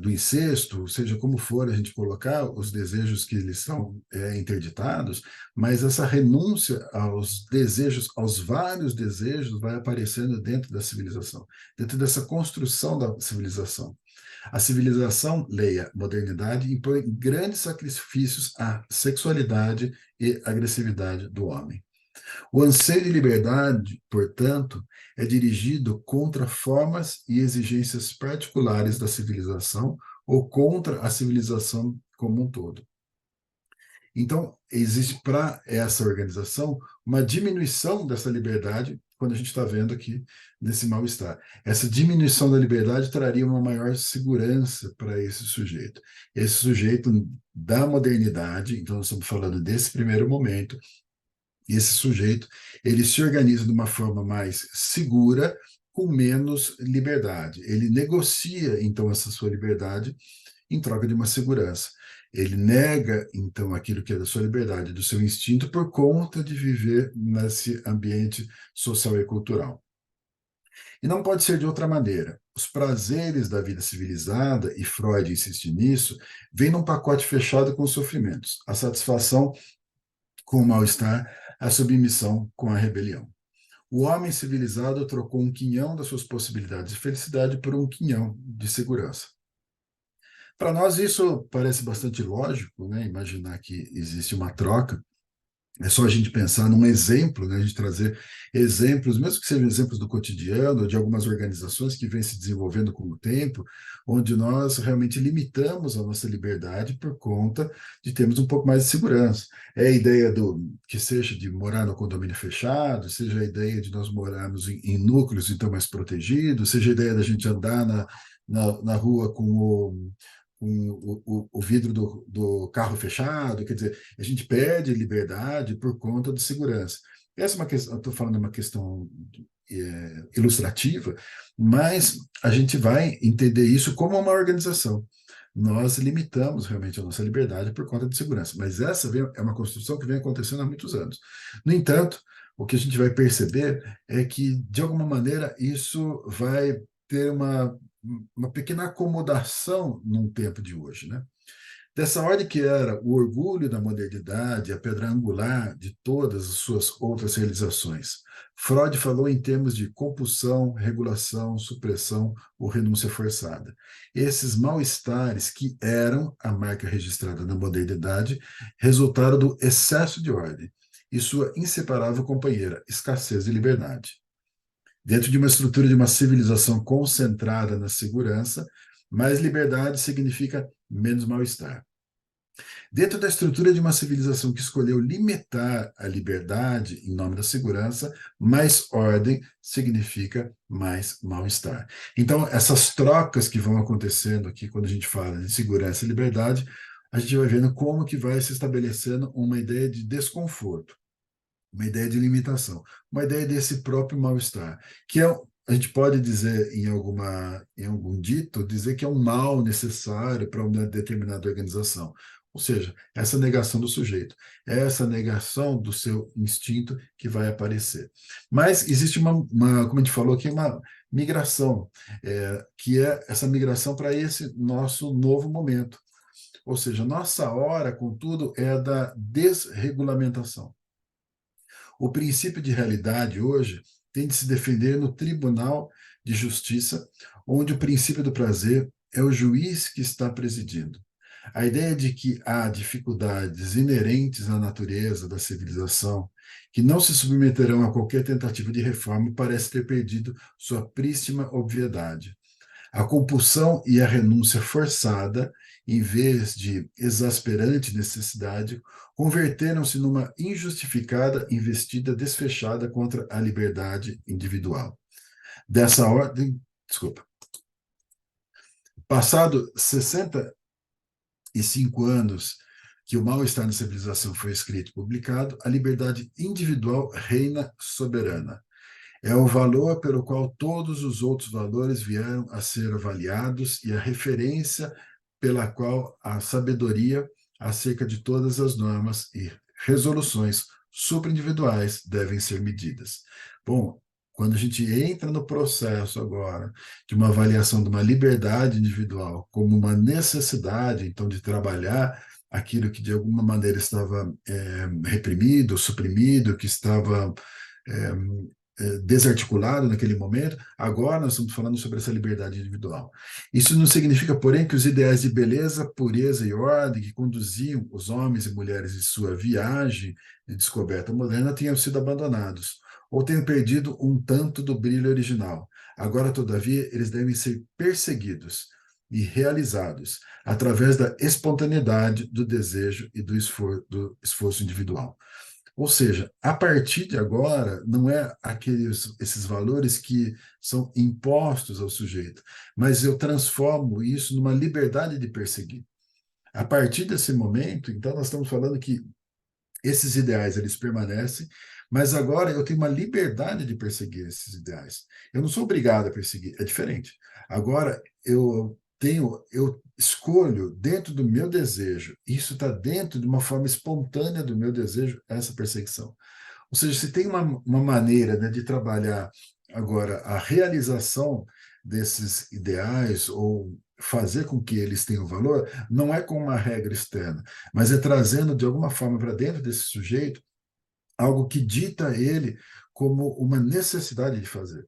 do incesto, seja como for a gente colocar os desejos que eles são interditados, mas essa renúncia aos desejos, aos vários desejos, vai aparecendo dentro da civilização, dentro dessa construção da civilização. A civilização, leia, modernidade, impõe grandes sacrifícios à sexualidade e agressividade do homem. O anseio de liberdade, portanto, é dirigido contra formas e exigências particulares da civilização ou contra a civilização como um todo. Então, existe para essa organização uma diminuição dessa liberdade, quando a gente está vendo aqui nesse mal-estar. Essa diminuição da liberdade traria uma maior segurança para esse sujeito. Esse sujeito da modernidade, então nós estamos falando desse primeiro momento, esse sujeito, ele se organiza de uma forma mais segura, com menos liberdade. Ele negocia, então, essa sua liberdade em troca de uma segurança. Ele nega, então, aquilo que é da sua liberdade, do seu instinto, por conta de viver nesse ambiente social e cultural. E não pode ser de outra maneira. Os prazeres da vida civilizada, e Freud insiste nisso, vêm num pacote fechado com os sofrimentos. A satisfação com o mal-estar, a submissão com a rebelião. O homem civilizado trocou um quinhão das suas possibilidades de felicidade por um quinhão de segurança. Para nós, isso parece bastante lógico, né? Imaginar que existe uma troca. É só a gente pensar num exemplo, né? A gente trazer exemplos, mesmo que sejam exemplos do cotidiano, de algumas organizações que vêm se desenvolvendo com o tempo, onde nós realmente limitamos a nossa liberdade por conta de termos um pouco mais de segurança. É a ideia do que seja de morar no condomínio fechado, seja a ideia de nós morarmos em núcleos então mais protegidos, seja a ideia da gente andar na rua com o vidro do carro fechado, quer dizer, a gente perde liberdade por conta de segurança. Essa é uma questão, estou falando de uma questão ilustrativa, mas a gente vai entender isso como uma organização. Nós limitamos realmente a nossa liberdade por conta de segurança, mas essa é uma construção que vem acontecendo há muitos anos. No entanto, o que a gente vai perceber é que, de alguma maneira, isso vai ter uma pequena acomodação num tempo de hoje, né? Dessa ordem que era o orgulho da modernidade, a pedra angular de todas as suas outras realizações. Freud falou em termos de compulsão, regulação, supressão ou renúncia forçada. Esses mal-estares que eram a marca registrada na modernidade resultaram do excesso de ordem e sua inseparável companheira, escassez de liberdade. Dentro de uma estrutura de uma civilização concentrada na segurança, mais liberdade significa menos mal-estar. Dentro da estrutura de uma civilização que escolheu limitar a liberdade em nome da segurança, mais ordem significa mais mal-estar. Então, essas trocas que vão acontecendo aqui quando a gente fala de segurança e liberdade, a gente vai vendo como que vai se estabelecendo uma ideia de desconforto, uma ideia de limitação, uma ideia desse próprio mal-estar, que é, a gente pode dizer em algum dito, dizer que é um mal necessário para uma determinada organização. Ou seja, essa negação do sujeito, essa negação do seu instinto que vai aparecer. Mas existe como a gente falou aqui, uma migração, que é essa migração para esse nosso novo momento. Ou seja, nossa hora, contudo, é a da desregulamentação. O princípio de realidade hoje tem de se defender no Tribunal de Justiça, onde o princípio do prazer é o juiz que está presidindo. A ideia de que há dificuldades inerentes à natureza da civilização que não se submeterão a qualquer tentativa de reforma parece ter perdido sua prístima obviedade. A compulsão e a renúncia forçada, em vez de exasperante necessidade, converteram-se numa injustificada investida desfechada contra a liberdade individual. Dessa ordem, desculpa, passado 65 anos que o Mal-Estar na Civilização foi escrito e publicado, a liberdade individual reina soberana. É o valor pelo qual todos os outros valores vieram a ser avaliados e a referência pela qual a sabedoria acerca de todas as normas e resoluções supraindividuais devem ser medidas. Bom, quando a gente entra no processo agora de uma avaliação de uma liberdade individual como uma necessidade, então, de trabalhar aquilo que de alguma maneira estava reprimido, suprimido, que estava é, desarticulado naquele momento, agora nós estamos falando sobre essa liberdade individual. Isso não significa, porém, que os ideais de beleza, pureza e ordem que conduziam os homens e mulheres em sua viagem de descoberta moderna tenham sido abandonados, ou tenham perdido um tanto do brilho original. Agora, todavia, eles devem ser perseguidos e realizados através da espontaneidade do desejo e do esforço individual. Ou seja, a partir de agora, não é esses valores que são impostos ao sujeito, mas eu transformo isso numa liberdade de perseguir. A partir desse momento, então, nós estamos falando que esses ideais eles permanecem, mas agora eu tenho uma liberdade de perseguir esses ideais. Eu não sou obrigado a perseguir, é diferente. Agora eu escolho dentro do meu desejo, isso está dentro de uma forma espontânea do meu desejo, essa perseguição. Ou seja, se tem uma maneira, né, de trabalhar agora a realização desses ideais ou fazer com que eles tenham valor, não é com uma regra externa, mas é trazendo de alguma forma para dentro desse sujeito algo que dita a ele como uma necessidade de fazer.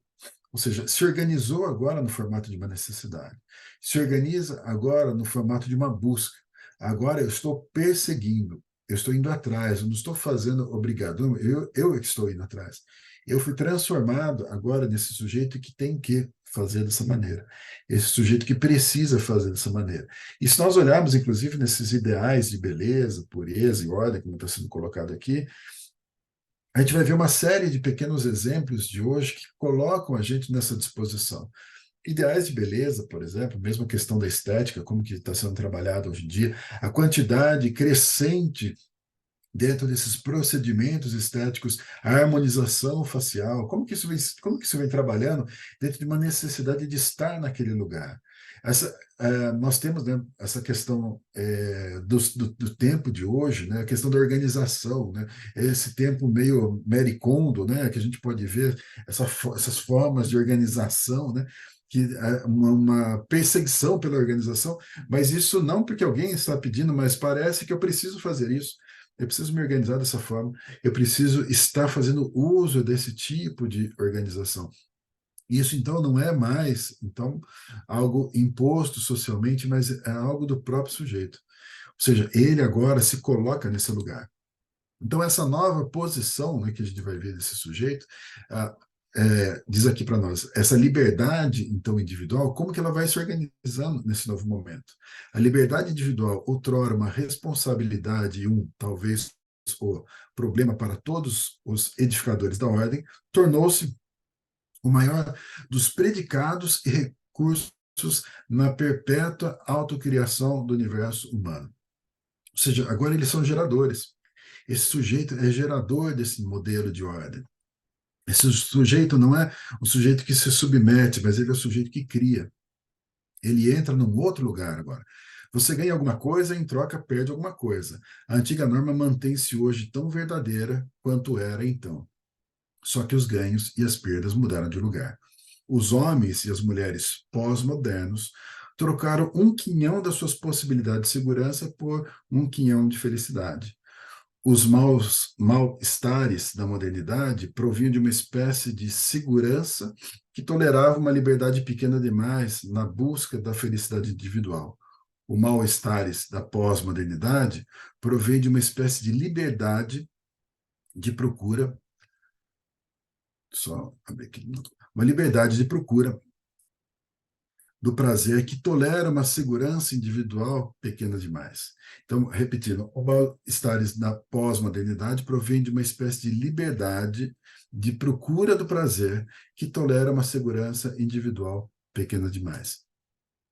Ou seja, se organizou agora no formato de uma necessidade. Se organiza agora no formato de uma busca. Agora eu estou perseguindo, eu estou indo atrás, eu não estou fazendo obrigado, eu estou indo atrás. Eu fui transformado agora nesse sujeito que tem que fazer dessa maneira, esse sujeito que precisa fazer dessa maneira. E se nós olharmos, inclusive, nesses ideais de beleza, pureza e ordem, como está sendo colocado aqui, a gente vai ver uma série de pequenos exemplos de hoje que colocam a gente nessa disposição. Ideais de beleza, por exemplo, mesmo a questão da estética, como que está sendo trabalhado hoje em dia, a quantidade crescente dentro desses procedimentos estéticos, a harmonização facial, como que isso vem trabalhando dentro de uma necessidade de estar naquele lugar. Nós temos, né, essa questão do tempo de hoje, né, a questão da organização, né, esse tempo meio Marie Kondo, né, que a gente pode ver essas formas de organização, né, que é uma perseguição pela organização, mas isso não porque alguém está pedindo, mas parece que eu preciso fazer isso. Eu preciso me organizar dessa forma, eu preciso estar fazendo uso desse tipo de organização. Isso, então, não é mais então algo imposto socialmente, mas é algo do próprio sujeito. Ou seja, ele agora se coloca nesse lugar. Então, essa nova posição, né, que a gente vai ver desse sujeito, ah, diz aqui para nós, essa liberdade, então, individual, como que ela vai se organizando nesse novo momento? A liberdade individual, outrora uma responsabilidade e talvez, o problema para todos os edificadores da ordem, tornou-se o maior dos predicados e recursos na perpétua autocriação do universo humano. Ou seja, agora eles são geradores. Esse sujeito é gerador desse modelo de ordem. Esse sujeito não é o sujeito que se submete, mas ele é o sujeito que cria. Ele entra num outro lugar agora. Você ganha alguma coisa, em troca perde alguma coisa. A antiga norma mantém-se hoje tão verdadeira quanto era então. Só que os ganhos e as perdas mudaram de lugar. Os homens e as mulheres pós-modernos trocaram um quinhão das suas possibilidades de segurança por um quinhão de felicidade. Os mal-estares da modernidade provinham de uma espécie de segurança que tolerava uma liberdade pequena demais na busca da felicidade individual. o mal-estares da pós-modernidade provém de uma espécie de liberdade de procura, só abrir aqui, uma liberdade de procura do prazer que tolera uma segurança individual pequena demais. Então, repetindo, o mal-estar da pós-modernidade provém de uma espécie de liberdade de procura do prazer que tolera uma segurança individual pequena demais.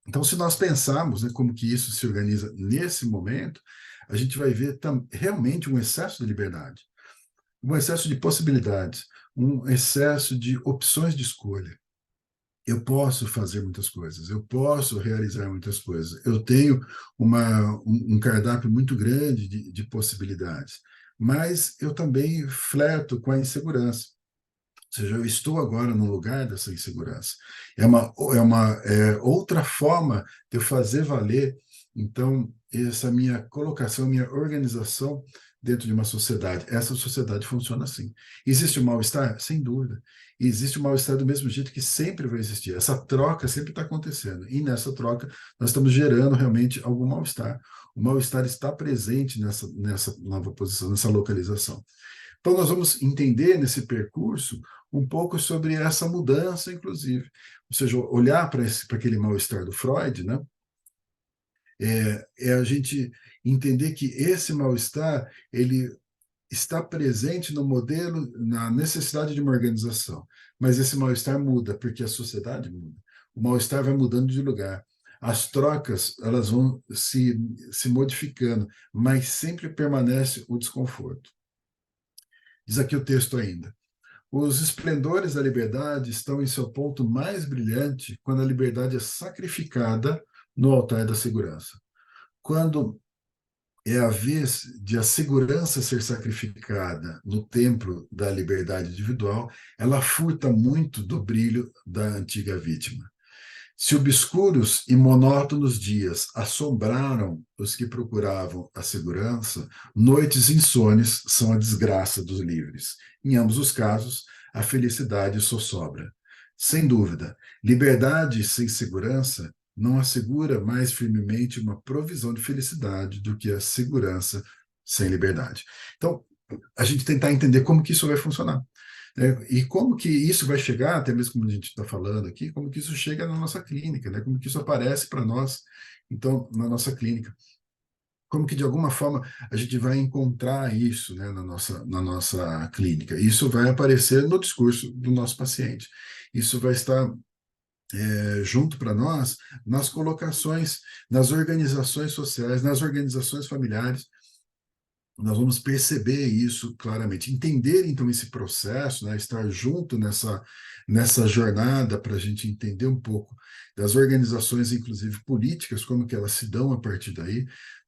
Então, se nós pensarmos, né, como que isso se organiza nesse momento, a gente vai ver realmente um excesso de liberdade, um excesso de possibilidades, um excesso de opções de escolha. Eu posso fazer muitas coisas, eu posso realizar muitas coisas, eu tenho um cardápio muito grande de possibilidades, mas eu também flerto com a insegurança. Ou seja, eu estou agora no lugar dessa insegurança. É outra forma de eu fazer valer, então, essa minha colocação, minha organização dentro de uma sociedade. Essa sociedade funciona assim. Existe o mal-estar? Sem dúvida. Existe o mal-estar do mesmo jeito que sempre vai existir. Essa troca sempre está acontecendo. E nessa troca, nós estamos gerando realmente algum mal-estar. O mal-estar está presente nessa nova posição, nessa localização. Então, nós vamos entender nesse percurso um pouco sobre essa mudança, inclusive. Ou seja, olhar para aquele mal-estar do Freud, né? É a gente entender que esse mal-estar ele está presente no modelo, na necessidade de uma organização. Mas esse mal-estar muda, porque a sociedade muda. O mal-estar vai mudando de lugar. As trocas elas vão se modificando, mas sempre permanece o desconforto. Diz aqui o texto ainda. Os esplendores da liberdade estão em seu ponto mais brilhante quando a liberdade é sacrificada no altar da segurança. Quando é a vez de a segurança ser sacrificada no templo da liberdade individual, ela furta muito do brilho da antiga vítima. Se obscuros e monótonos dias assombraram os que procuravam a segurança, noites insones são a desgraça dos livres. Em ambos os casos, a felicidade só sobra. Sem dúvida, liberdade sem segurança não assegura mais firmemente uma provisão de felicidade do que a segurança sem liberdade. Então, a gente tentar entender como que isso vai funcionar. Né? E como que isso vai chegar, até mesmo como a gente está falando aqui, como que isso chega na nossa clínica, né? Como que isso aparece para nós, então, na nossa clínica. Como que, de alguma forma, a gente vai encontrar isso, né, na nossa clínica. Isso vai aparecer no discurso do nosso paciente. Isso vai estar junto para nós nas colocações, nas organizações sociais, nas organizações familiares, nós vamos perceber isso claramente, entender então esse processo, né, estar junto nessa jornada para a gente entender um pouco das organizações, inclusive políticas, como que elas se dão a partir daí,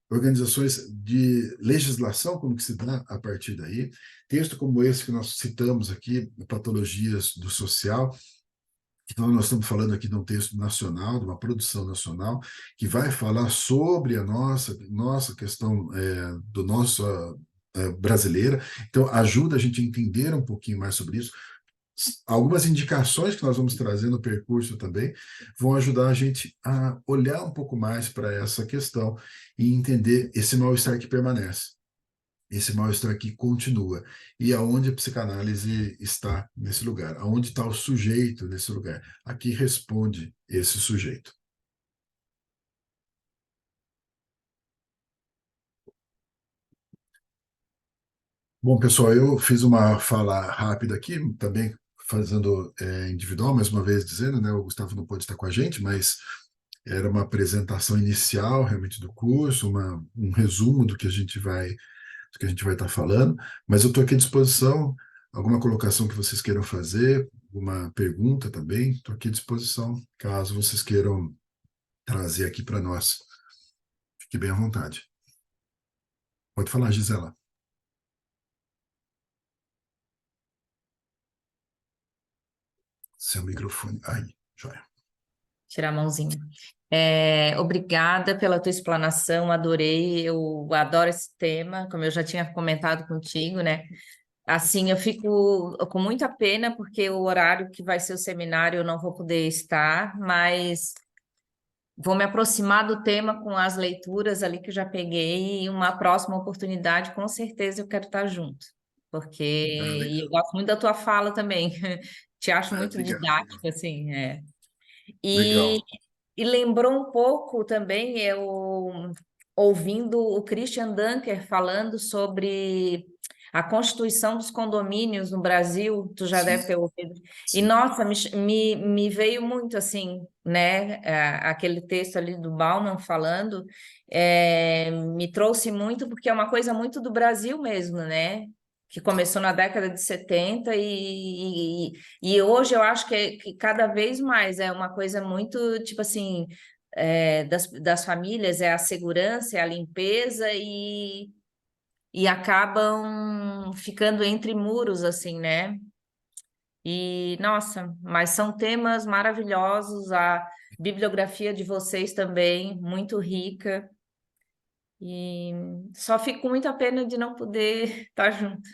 organizações de legislação, como que se dá a partir daí, texto como esse que nós citamos aqui, Patologias do Social. Então, nós estamos falando aqui de um texto nacional, de uma produção nacional, que vai falar sobre a nossa questão do nosso brasileira. Então, ajuda a gente a entender um pouquinho mais sobre isso. Algumas indicações que nós vamos trazer no percurso também vão ajudar a gente a olhar um pouco mais para essa questão e entender esse mal-estar que permanece, esse mal-estar que continua. E aonde a psicanálise está nesse lugar? Aonde está o sujeito nesse lugar? Aqui responde esse sujeito. Bom, pessoal, eu fiz uma fala rápida aqui, também fazendo individual, mais uma vez dizendo, né? O Gustavo não pôde estar com a gente, mas era uma apresentação inicial realmente do curso, um resumo do que a gente vai estar falando, mas eu estou aqui à disposição, alguma colocação que vocês queiram fazer, alguma pergunta também, estou aqui à disposição, caso vocês queiram trazer aqui para nós. Fique bem à vontade. Pode falar, Gisela. Seu microfone. Aí, joia. Tirar a mãozinha. Obrigada pela tua explanação, adorei, eu adoro esse tema, como eu já tinha comentado contigo, né? Assim, eu fico com muita pena, porque o horário que vai ser o seminário eu não vou poder estar, mas vou me aproximar do tema com as leituras ali que eu já peguei, e uma próxima oportunidade, com certeza eu quero estar junto, porque Ah, e eu legal. gosto muito da tua fala também, te acho Ah, muito obrigado. didático, assim, E, Legal. e lembrou um pouco também, eu ouvindo o Christian Dunker falando sobre a constituição dos condomínios no Brasil, tu já deve Sim, ter ouvido. E sim. nossa, me veio muito assim, né? Aquele texto ali do Bauman falando, me trouxe muito, porque é uma coisa muito do Brasil mesmo, né? Que começou na década de 70 e hoje eu acho que cada vez mais é uma coisa muito, tipo assim, das famílias, é a segurança, é a limpeza e acabam ficando entre muros, assim, né? E, nossa, mas são temas maravilhosos, a bibliografia de vocês também, muito rica, e só fico com muita pena de não poder estar junto.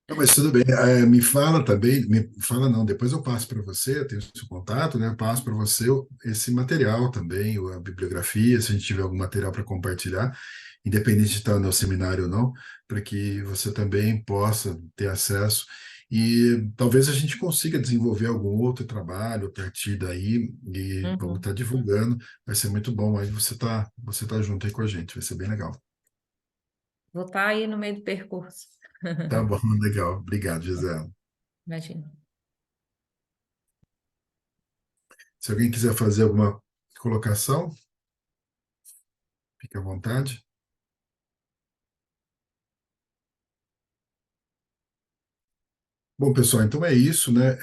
Não, mas tudo bem. Me fala também, me fala não, depois eu passo para você, eu tenho o seu contato, né? Eu passo para você esse material também, a bibliografia, se a gente tiver algum material para compartilhar, independente de estar no seminário ou não, para que você também possa ter acesso. E talvez a gente consiga desenvolver algum outro trabalho a partir daí, e vamos Uhum. estar divulgando, vai ser muito bom. Aí você tá junto aí com a gente, vai ser bem legal. Vou estar aí no meio do percurso. Tá bom, legal. Obrigado, Gisela. Imagina. Se alguém quiser fazer alguma colocação, fique à vontade. Bom, pessoal, então é isso, né?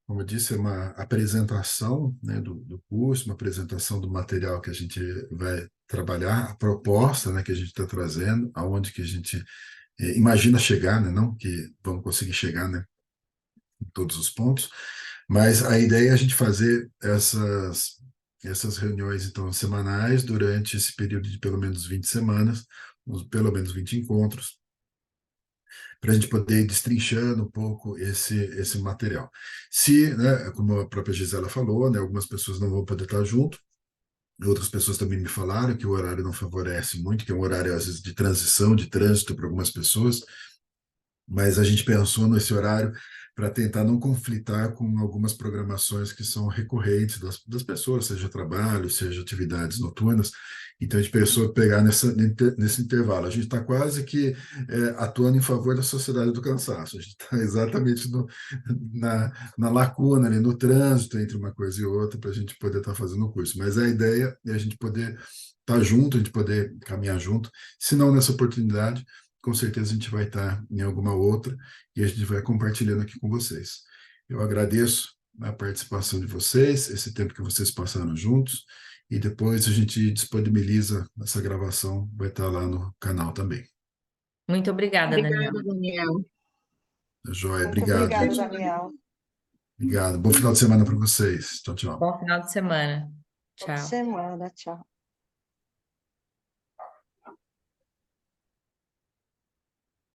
Como eu disse, é uma apresentação, né, do curso, uma apresentação do material que a gente vai trabalhar, a proposta, né, que a gente está trazendo, aonde que a gente imagina chegar, né? Não que vamos conseguir chegar, né, em todos os pontos, mas a ideia é a gente fazer essas reuniões, então, semanais, durante esse período de pelo menos 20 semanas, pelo menos 20 encontros, para a gente poder ir destrinchando um pouco esse material. Se, né, como a própria Gisela falou, né, algumas pessoas não vão poder estar junto, outras pessoas também me falaram que o horário não favorece muito, que é um horário, às vezes, de transição, de trânsito para algumas pessoas, mas a gente pensou nesse horário para tentar não conflitar com algumas programações que são recorrentes das pessoas, seja trabalho, seja atividades noturnas. Então a gente pensou em pegar nesse intervalo. A gente está quase que atuando em favor da sociedade do cansaço. A gente está exatamente na lacuna, ali, no trânsito entre uma coisa e outra, para a gente poder estar fazendo o curso. Mas a ideia é a gente poder estar junto, a gente poder caminhar junto. Se não nessa oportunidade, com certeza a gente vai estar em alguma outra e a gente vai compartilhando aqui com vocês. Eu agradeço a participação de vocês, esse tempo que vocês passaram juntos, e depois a gente disponibiliza essa gravação, vai estar lá no canal também. Muito obrigada, Daniel. Obrigada, Daniel. Tá joia, Muito obrigado, obrigada, gente. Daniel. Obrigado. Bom final de semana para vocês. Tchau, tchau. Bom final de semana. Boa Tchau. semana. Tchau.